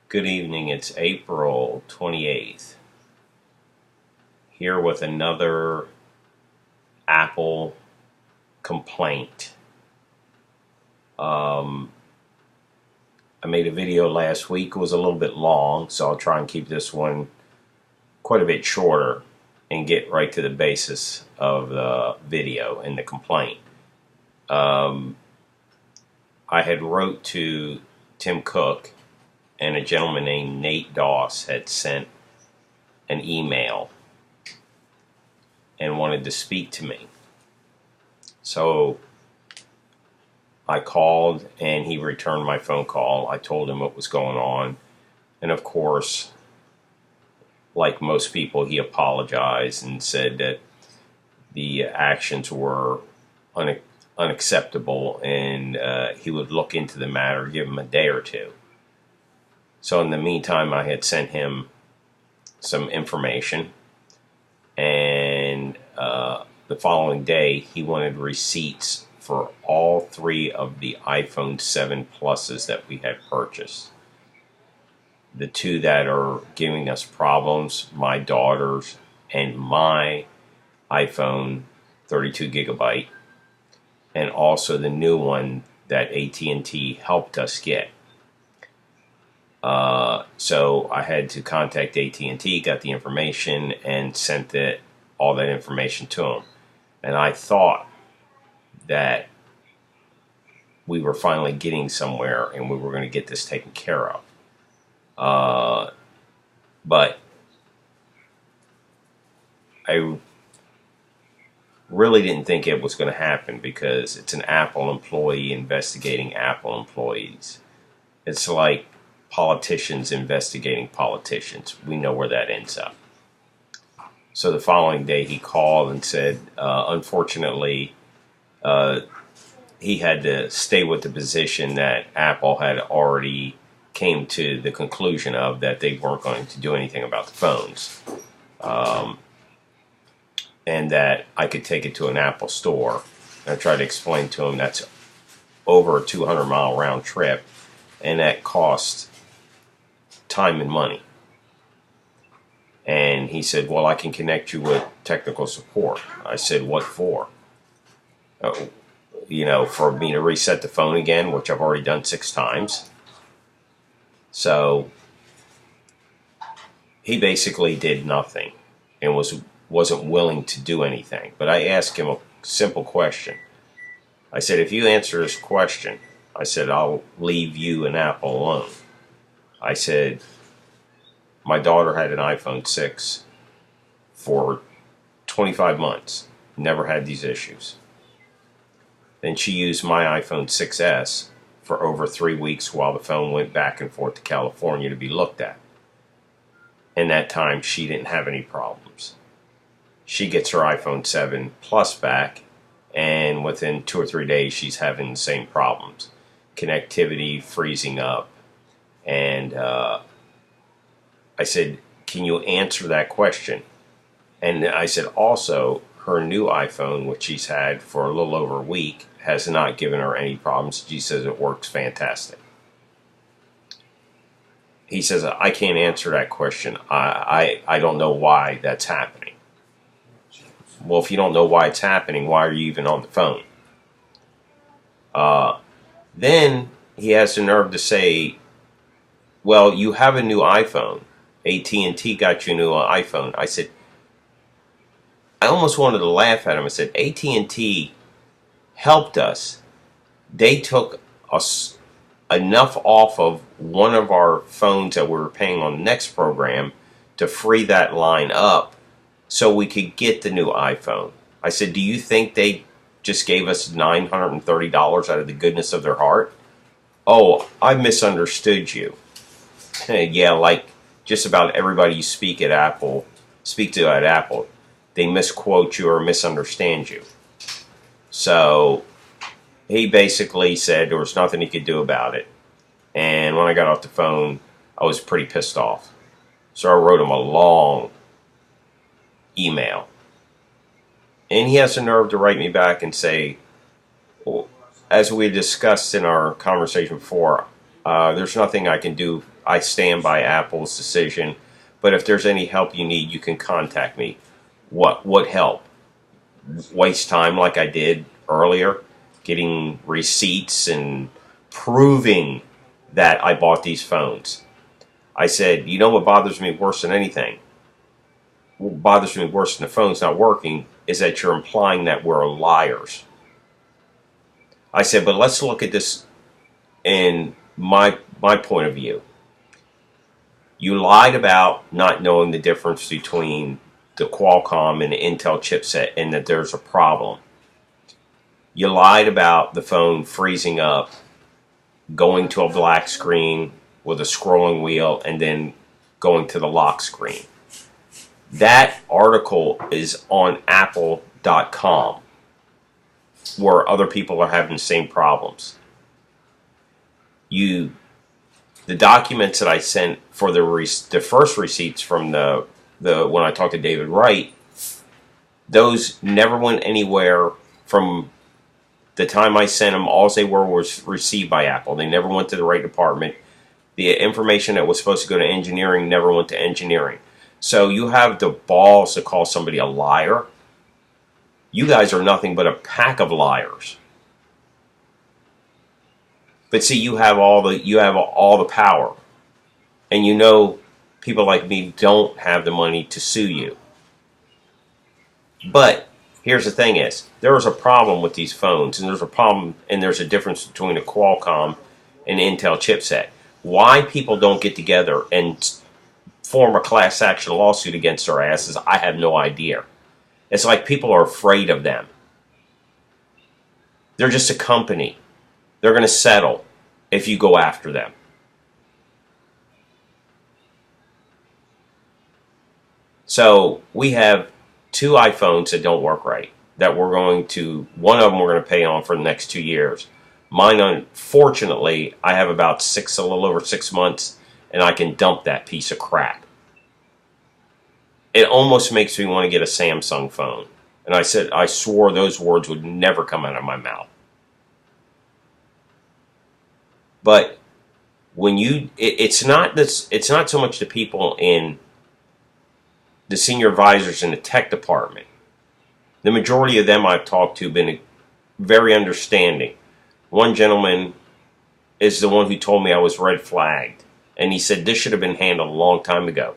Good evening, it's April 28th. Here with another Apple complaint. I made a video last week. It was a little bit long, so I'll try and keep this one quite a bit shorter and get right to the basis of the video and the complaint. I had wrote to Tim Cook, and a gentleman named Nate Doss had sent an email and wanted to speak to me. So I called and he returned my phone call. I told him what was going on. And of course, like most people, he apologized and said that the actions were unacceptable and he would look into the matter, give him a day or two. So in the meantime, I had sent him some information, and the following day he wanted receipts for all three of the iPhone 7 Pluses that we had purchased. The two that are giving us problems, my daughter's and my iPhone 32 gigabyte, and also the new one that at&t helped us get. So I had to contact at&t, got the information, and sent all that information to them. And I thought that we were finally getting somewhere and we were going to get this taken care of. But I really didn't think it was going to happen because it's an Apple employee investigating Apple employees. It's like politicians investigating politicians. We know where that ends up. So the following day he called and said, unfortunately, he had to stay with the position that Apple had already came to the conclusion of, that they weren't going to do anything about the phones. And that I could take it to an Apple store. And I tried to explain to him that's over a 200-mile round trip, and that costs time and money. And he said, well, I can connect you with technical support. I said, what for? For me to reset the phone again, which I've already done 6 times. So he basically did nothing and wasn't willing to do anything. But I asked him a simple question. I said, if you answer this question, I said, I'll leave you and Apple alone. I said, my daughter had an iPhone 6 for 25 months, never had these issues. Then she used my iPhone 6S for over 3 weeks while the phone went back and forth to California to be looked at. In that time, she didn't have any problems. She gets her iPhone 7 Plus back, and within 2 or 3 days, she's having the same problems. Connectivity freezing up. And I said, can you answer that question? And I said, also, her new iPhone, which she's had for a little over a week, has not given her any problems. She says it works fantastic. He says, I can't answer that question. I don't know why that's happening. Well, if you don't know why it's happening, why are you even on the phone? Then he has the nerve to say, well, you have a new iPhone. at&t got you a new iPhone. I said, I almost wanted to laugh at him. I said, at&t helped us. They took us enough off of one of our phones that we were paying on the next program to free that line up so we could get the new iPhone. I said, do you think they just gave us $930 out of the goodness of their heart? Oh, I misunderstood you. Yeah, like just about everybody you speak to at Apple, they misquote you or misunderstand you. So he basically said there was nothing he could do about it. And when I got off the phone, I was pretty pissed off. So I wrote him a long email. And he has the nerve to write me back and say, well, as we discussed in our conversation before, there's nothing I can do. I stand by Apple's decision. But if there's any help you need, you can contact me. What help? Waste time like I did earlier, getting receipts and proving that I bought these phones. I said, you know what bothers me worse than anything? What bothers me worse than the phone's not working is that you're implying that we're liars. I said, but let's look at this in my point of view. You lied about not knowing the difference between the Qualcomm and the Intel chipset and that there's a problem. You lied about the phone freezing up, going to a black screen with a scrolling wheel, and then going to the lock screen. That article is on Apple.com, where other people are having the same problems. The documents that I sent for the first receipts from the when I talked to David Wright, those never went anywhere from the time I sent them. All they were was received by Apple. They never went to the right department. The information that was supposed to go to engineering never went to engineering. So you have the balls to call somebody a liar. You guys are nothing but a pack of liars. But see, you have all the power, and you know people like me don't have the money to sue you. But here's the thing: is there is a problem with these phones, and there's a problem, and there's a difference between a Qualcomm and Intel chipset. Why people don't get together and form a class action lawsuit against their asses, I have no idea. It's like people are afraid of them. They're just a company. They're going to settle if you go after them. So we have 2 iPhones that don't work right. That one of them we're going to pay on for the next 2 years. Mine, unfortunately, I have about a little over 6 months, and I can dump that piece of crap. It almost makes me want to get a Samsung phone. And I swore those words would never come out of my mouth. But when it's not so much the people in the senior advisors in the tech department. The majority of them I've talked to have been very understanding. One gentleman is the one who told me I was red flagged, and he said this should have been handled a long time ago.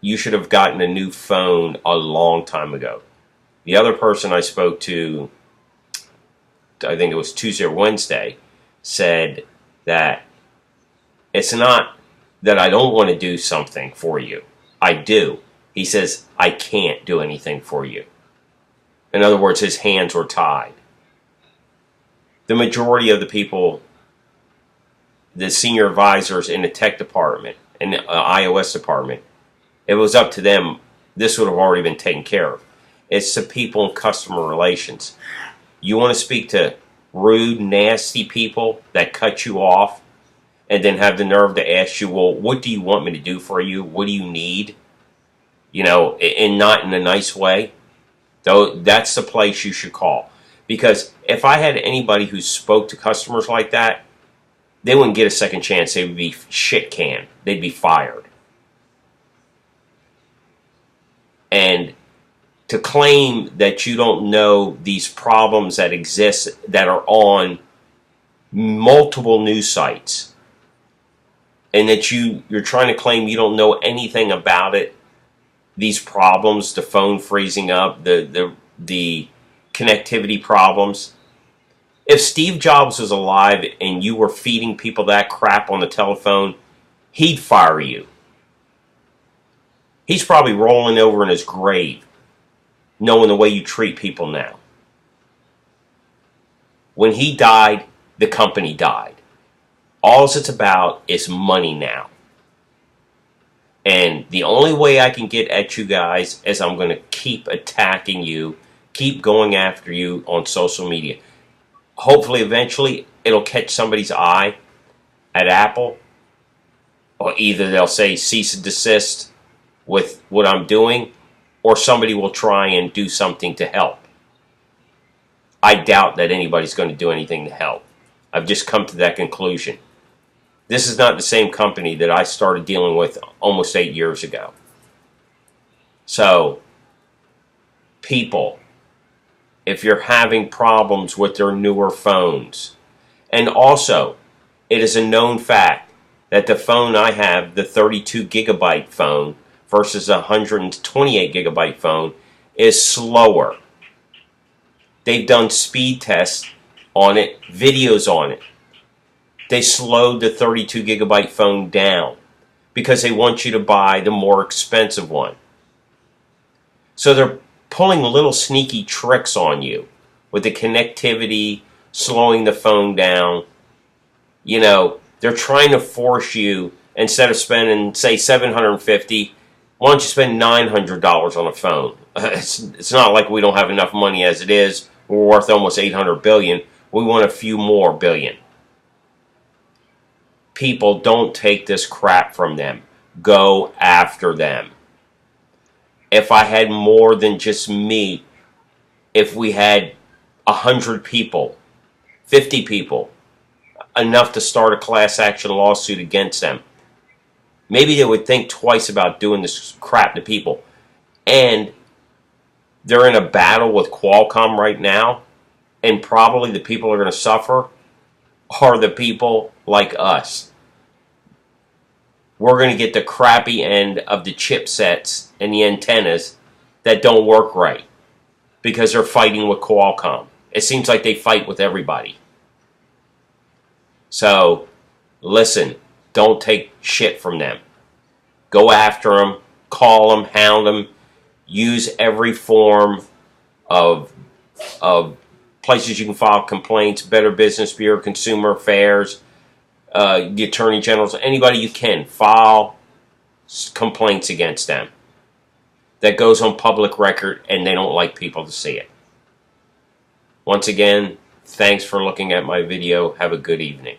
You should have gotten a new phone a long time ago. The other person I spoke to, I think it was Tuesday or Wednesday, said that it's not that I don't want to do something for you. I do. He says, I can't do anything for you. In other words, his hands were tied. The majority of the people, the senior advisors in the tech department and the iOS department, it was up to them. This would have already been taken care of. It's the people in customer relations. You want to speak to rude, nasty people that cut you off and then have the nerve to ask you, well, what do you want me to do for you? What do you need? You know, and not in a nice way. Though that's the place you should call. Because if I had anybody who spoke to customers like that, they wouldn't get a second chance. They would be shit canned. They'd be fired. And to claim that you don't know these problems that exist that are on multiple news sites, and that you're trying to claim you don't know anything about it, these problems, the phone freezing up, the connectivity problems. If Steve Jobs was alive and you were feeding people that crap on the telephone, he'd fire you. He's probably rolling over in his grave knowing the way you treat people now. When he died, the company died. All it's about is money now. And the only way I can get at you guys is I'm going to keep attacking you, keep going after you on social media. Hopefully, eventually, it'll catch somebody's eye at Apple. Or either they'll say cease and desist with what I'm doing, or somebody will try and do something to help. I doubt that anybody's going to do anything to help. I've just come to that conclusion. This is not the same company that I started dealing with almost 8 years ago. So, people, if you're having problems with their newer phones, and also, it is a known fact that the phone I have, the 32 gigabyte phone versus a 128 gigabyte phone, is slower. They've done speed tests on it, videos on it. They slowed the 32 gigabyte phone down because they want you to buy the more expensive one. So they're pulling little sneaky tricks on you with the connectivity, slowing the phone down. You know, they're trying to force you, instead of spending, say, $750, why don't you spend $900 on a phone? It's not like we don't have enough money as it is. We're worth almost $800 billion. We want a few more billion. People, don't take this crap from them. Go after them. If I had more than just me, if we had 100 people, 50 people, enough to start a class action lawsuit against them, maybe they would think twice about doing this crap to people. And they're in a battle with Qualcomm right now, and probably the people who are going to suffer are the people like us. We're going to get the crappy end of the chipsets and the antennas that don't work right because they're fighting with Qualcomm. It seems like they fight with everybody. So, listen, don't take shit from them. Go after them, call them, hound them, use every form of places you can file complaints, Better Business Bureau, Consumer Affairs, the Attorney Generals, anybody you can, file complaints against them. That goes on public record, and they don't like people to see it. Once again, thanks for looking at my video. Have a good evening.